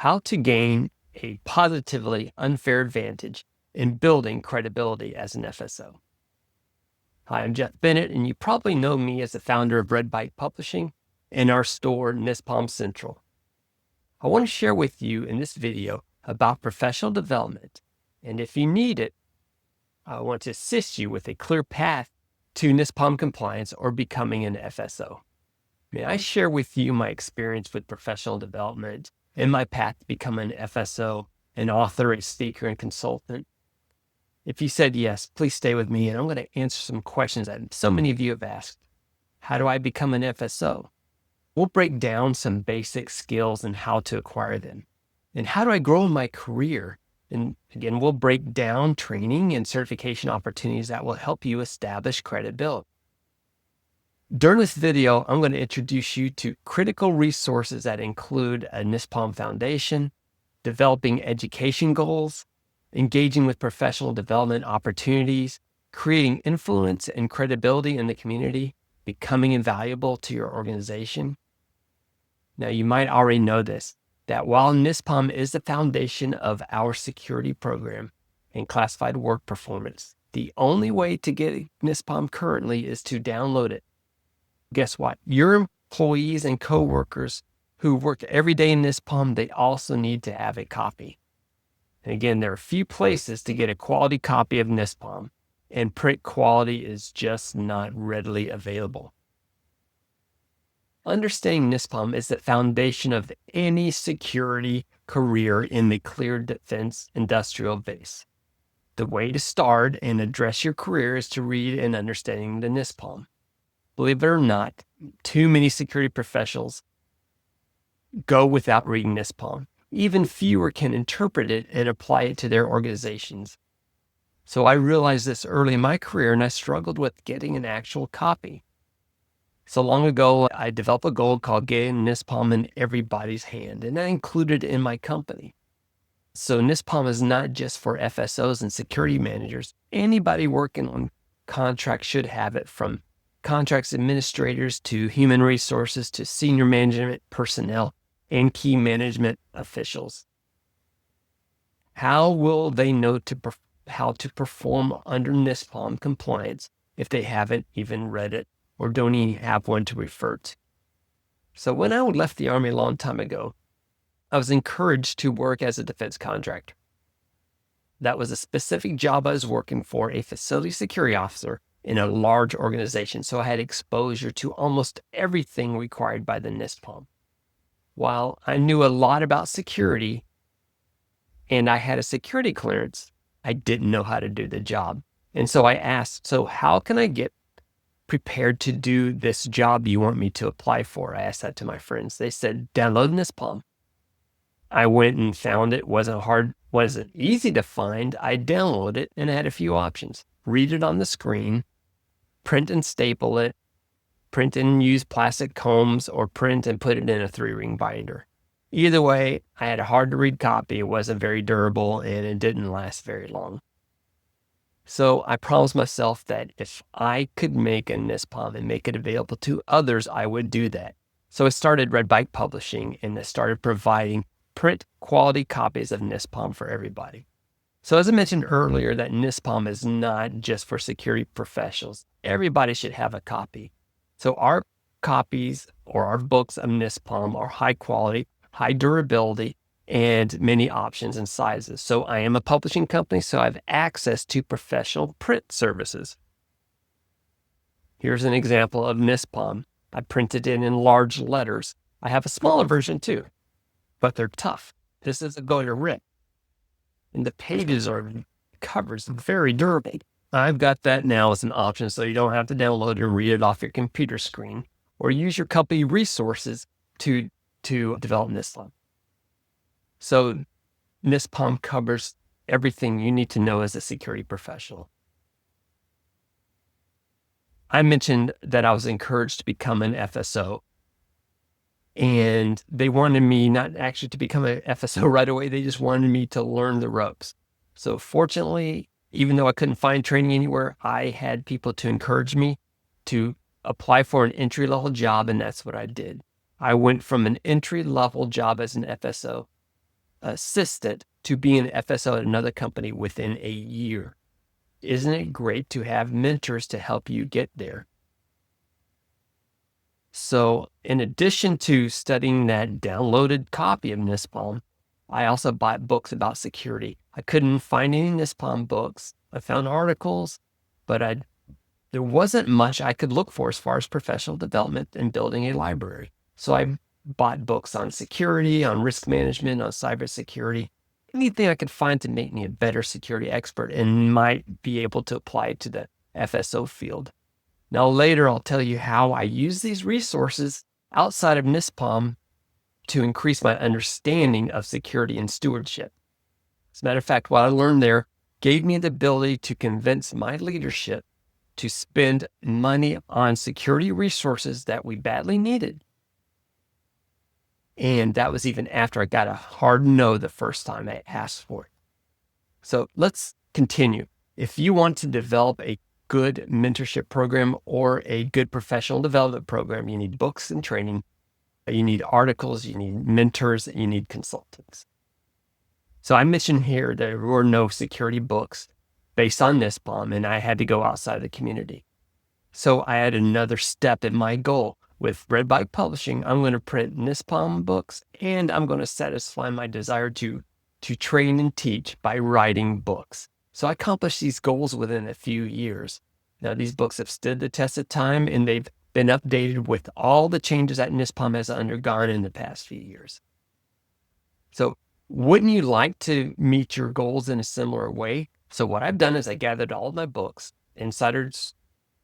How to gain a positively unfair advantage in building credibility as an FSO. Hi, I'm Jeff Bennett, and you probably know me as the founder of Red Bike Publishing and our store, NISPOM Central. I want to share with you in this video about professional development, and if you need it, I want to assist you with a clear path to NISPOM compliance or becoming an FSO. May I share with you my experience with professional development and my path to become an FSO, an author, a speaker, and consultant? If you said yes, please stay with me, and I'm going to answer some questions that so many of you have asked. How do I become an FSO? We'll break down some basic skills and how to acquire them. And how do I grow in my career? And again, we'll break down training and certification opportunities that will help you establish credibility. During this video, I'm going to introduce you to critical resources that include a NISPOM foundation, developing education goals, engaging with professional development opportunities, creating influence and credibility in the community, becoming invaluable to your organization. Now, you might already know this, that while NISPOM is the foundation of our security program and classified work performance, the only way to get NISPOM currently is to download it. Guess what? Your employees and coworkers who work every day in NISPOM, they also need to have a copy. And again, there are a few places to get a quality copy of NISPOM, and print quality is just not readily available. Understanding NISPOM is the foundation of any security career in the cleared defense industrial base. The way to start and address your career is to read and understanding the NISPOM. Believe it or not, too many security professionals go without reading NISPOM. Even fewer can interpret it and apply it to their organizations. So I realized this early in my career, and I struggled with getting an actual copy. So long ago, I developed a goal called getting NISPOM in everybody's hand, and I included it in my company. So NISPOM is not just for FSOs and security managers. Anybody working on contracts should have it, from contracts administrators to human resources to senior management personnel and key management officials. How will they know how to perform under NISPOM compliance if they haven't even read it or don't even have one to refer to? So when I left the Army a long time ago, I was encouraged to work as a defense contractor. That was a specific job I was working for, a facility security officer in a large organization, so I had exposure to almost everything required by the NISPOM. While I knew a lot about security and I had a security clearance, I didn't know how to do the job. And so I asked, so how can I get prepared to do this job you want me to apply for? I asked that to my friends. They said, download NISPOM. I went and found it. Wasn't easy to find. I downloaded it and I had a few options. Read it on the screen, print and staple it, print and use plastic combs, or print and put it in a 3-ring binder. Either way, I had a hard to read copy. It wasn't very durable and it didn't last very long. So I promised myself that if I could make a NISPOM and make it available to others, I would do that. So I started Red Bike Publishing, and I started providing print quality copies of NISPOM for everybody. So as I mentioned earlier, that NISPOM is not just for security professionals. Everybody should have a copy. So our copies or our books of NISPOM are high quality, high durability, and many options and sizes. So I am a publishing company, so I have access to professional print services. Here's an example of NISPOM. I printed it in large letters. I have a smaller version too, but they're tough. This isn't going to rip. And the pages covers very durable. I've got that now as an option, so you don't have to download it or read it off your computer screen, or use your company resources to develop NISPOM. So NISPOM covers everything you need to know as a security professional. I mentioned that I was encouraged to become an FSO, and they wanted me not actually to become an FSO right away. They just wanted me to learn the ropes. So fortunately, even though I couldn't find training anywhere, I had people to encourage me to apply for an entry-level job, and that's what I did. I went from an entry-level job as an FSO assistant to be an FSO at another company within a year. Isn't it great to have mentors to help you get there? So in addition to studying that downloaded copy of NISPOM, I also bought books about security. I couldn't find any NISPOM books. I found articles, but there wasn't much I could look for as far as professional development and building a library. So I bought books on security, on risk management, on cybersecurity, anything I could find to make me a better security expert and might be able to apply to the FSO field. Now, later, I'll tell you how I use these resources outside of NISPOM to increase my understanding of security and stewardship. As a matter of fact, what I learned there gave me the ability to convince my leadership to spend money on security resources that we badly needed. And that was even after I got a hard no the first time I asked for it. So let's continue. If you want to develop a good mentorship program or a good professional development program, you need books and training, you need articles, you need mentors, you need consultants. So I mentioned here there were no security books based on NISPOM, and I had to go outside the community. So I had another step in my goal. With Red Bike Publishing, I'm going to print NISPOM books, and I'm going to satisfy my desire to train and teach by writing books. So I accomplished these goals within a few years. Now, these books have stood the test of time, and they've been updated with all the changes that NISPOM has undergone in the past few years. So wouldn't you like to meet your goals in a similar way? So what I've done is I gathered all of my books, Insider's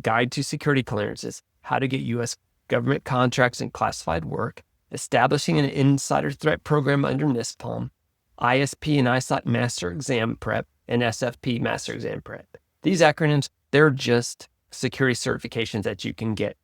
Guide to Security Clearances, How to Get U.S. Government Contracts and Classified Work, Establishing an Insider Threat Program under NISPOM, ISP and ISOC Master Exam Prep, and SFP Master Exam Prep. These acronyms, they're just security certifications that you can get.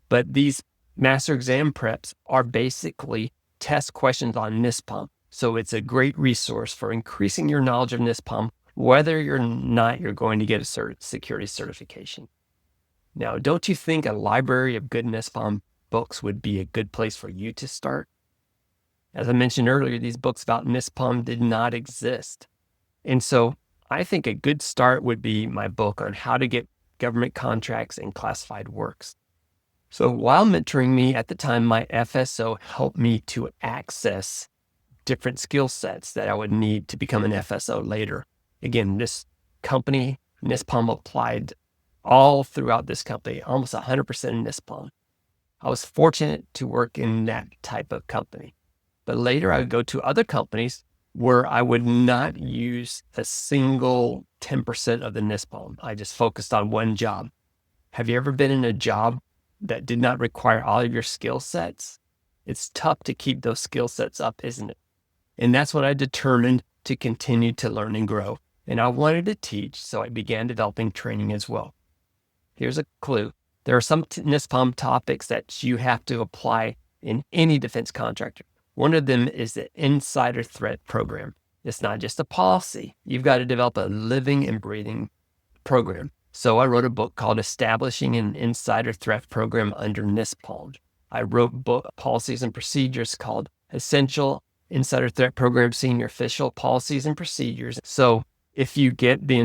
But these Master Exam Preps are basically test questions on NISPOM. So it's a great resource for increasing your knowledge of NISPOM, whether you're going to get a security certification. Now, don't you think a library of good NISPOM books would be a good place for you to start? As I mentioned earlier, these books about NISPOM did not exist. And so I think a good start would be my book on how to get government contracts and classified works. So while mentoring me at the time, my FSO helped me to access different skill sets that I would need to become an FSO later. Again, this company, NISPOM, applied all throughout this company, almost 100% NISPOM. I was fortunate to work in that type of company. But later I would go to other companies where I would not use a single 10% of the NISPOM. I just focused on one job. Have you ever been in a job that did not require all of your skill sets? It's tough to keep those skill sets up, isn't it? And that's what I determined to continue to learn and grow. And I wanted to teach, so I began developing training as well. Here's a clue. There are some NISPOM topics that you have to apply in any defense contractor. One of them is the Insider Threat Program. It's not just a policy. You've got to develop a living and breathing program. So I wrote a book called Establishing an Insider Threat Program under NISPOM. I wrote policies and procedures called Essential Insider Threat Program Senior Official Policies and Procedures. So if you get the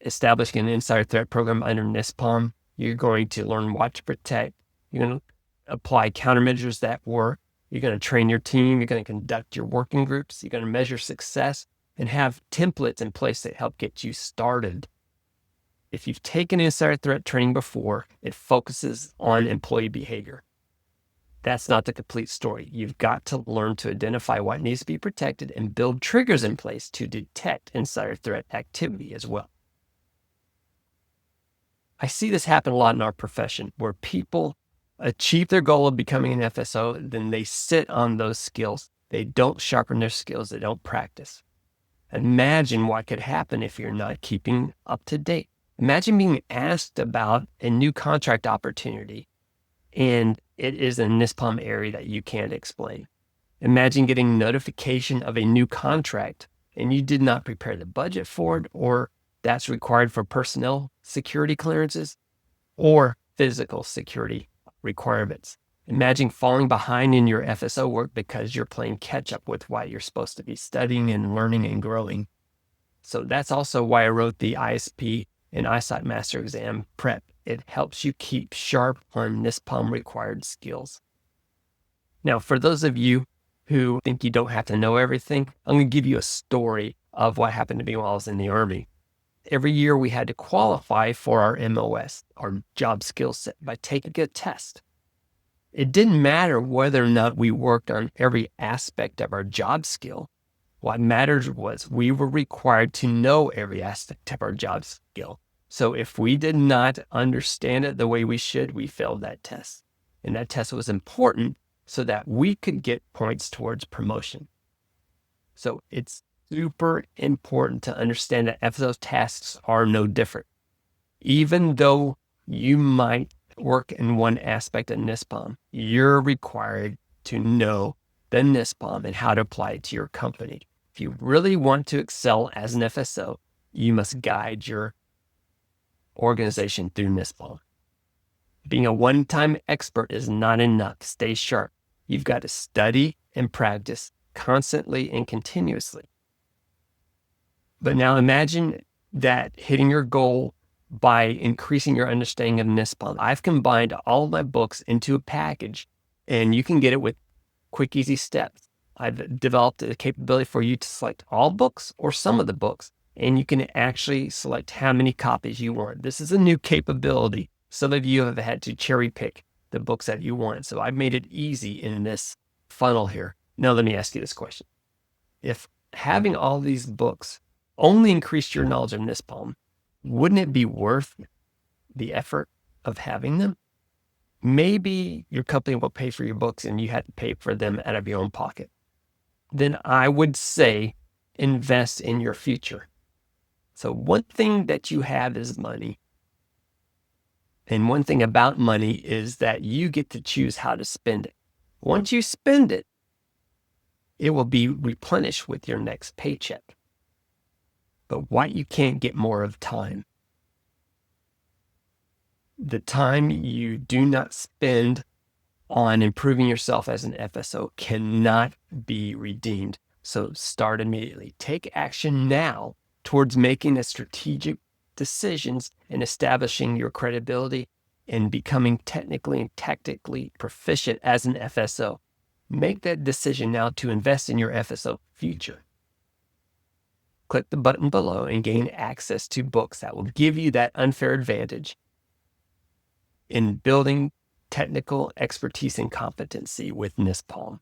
establishing an insider threat program under NISPOM, you're going to learn what to protect. You're going to apply countermeasures that work. You're going to train your team. You're going to conduct your working groups. You're going to measure success and have templates in place that help get you started. If you've taken insider threat training before, it focuses on employee behavior. That's not the complete story. You've got to learn to identify what needs to be protected and build triggers in place to detect insider threat activity as well. I see this happen a lot in our profession where people achieve their goal of becoming an FSO, then they sit on those skills. They don't sharpen their skills. They don't practice. Imagine what could happen if you're not keeping up to date. Imagine being asked about a new contract opportunity and it is a NISPOM area that you can't explain. Imagine getting notification of a new contract and you did not prepare the budget for it, or that's required for personnel security clearances or physical security requirements. Imagine falling behind in your FSO work because you're playing catch up with what you're supposed to be studying and learning and growing. So that's also why I wrote the ISP and ISOT Master Exam Prep. It helps you keep sharp on NISPOM required skills. Now, for those of you who think you don't have to know everything, I'm going to give you a story of what happened to me while I was in the Army. Every year we had to qualify for our MOS, our job skill set, by taking a test. It didn't matter whether or not we worked on every aspect of our job skill. What mattered was we were required to know every aspect of our job skill. So if we did not understand it the way we should, we failed that test. And that test was important so that we could get points towards promotion. So it's super important to understand that FSO tasks are no different. Even though you might work in one aspect of NISPOM, you're required to know the NISPOM and how to apply it to your company. If you really want to excel as an FSO, you must guide your organization through NISPOM. Being a one-time expert is not enough. Stay sharp. You've got to study and practice constantly and continuously. But now imagine that hitting your goal by increasing your understanding of NISPOM. I've combined all of my books into a package, and you can get it with quick, easy steps. I've developed a capability for you to select all books or some of the books, and you can actually select how many copies you want. This is a new capability. Some of you have had to cherry pick the books that you want. So I've made it easy in this funnel here. Now, let me ask you this question. If having all these books only increased your knowledge of NISPOM, wouldn't it be worth the effort of having them? Maybe your company will pay for your books and you had to pay for them out of your own pocket. Then I would say invest in your future. So one thing that you have is money. And one thing about money is that you get to choose how to spend it. Once you spend it, it will be replenished with your next paycheck. But what you can't get more of time. The time you do not spend on improving yourself as an FSO cannot be redeemed. So start immediately. Take action now towards making a strategic decisions and establishing your credibility and becoming technically and tactically proficient as an FSO. Make that decision now to invest in your FSO future. Click the button below and gain access to books that will give you that unfair advantage in building technical expertise and competency with NISPOM.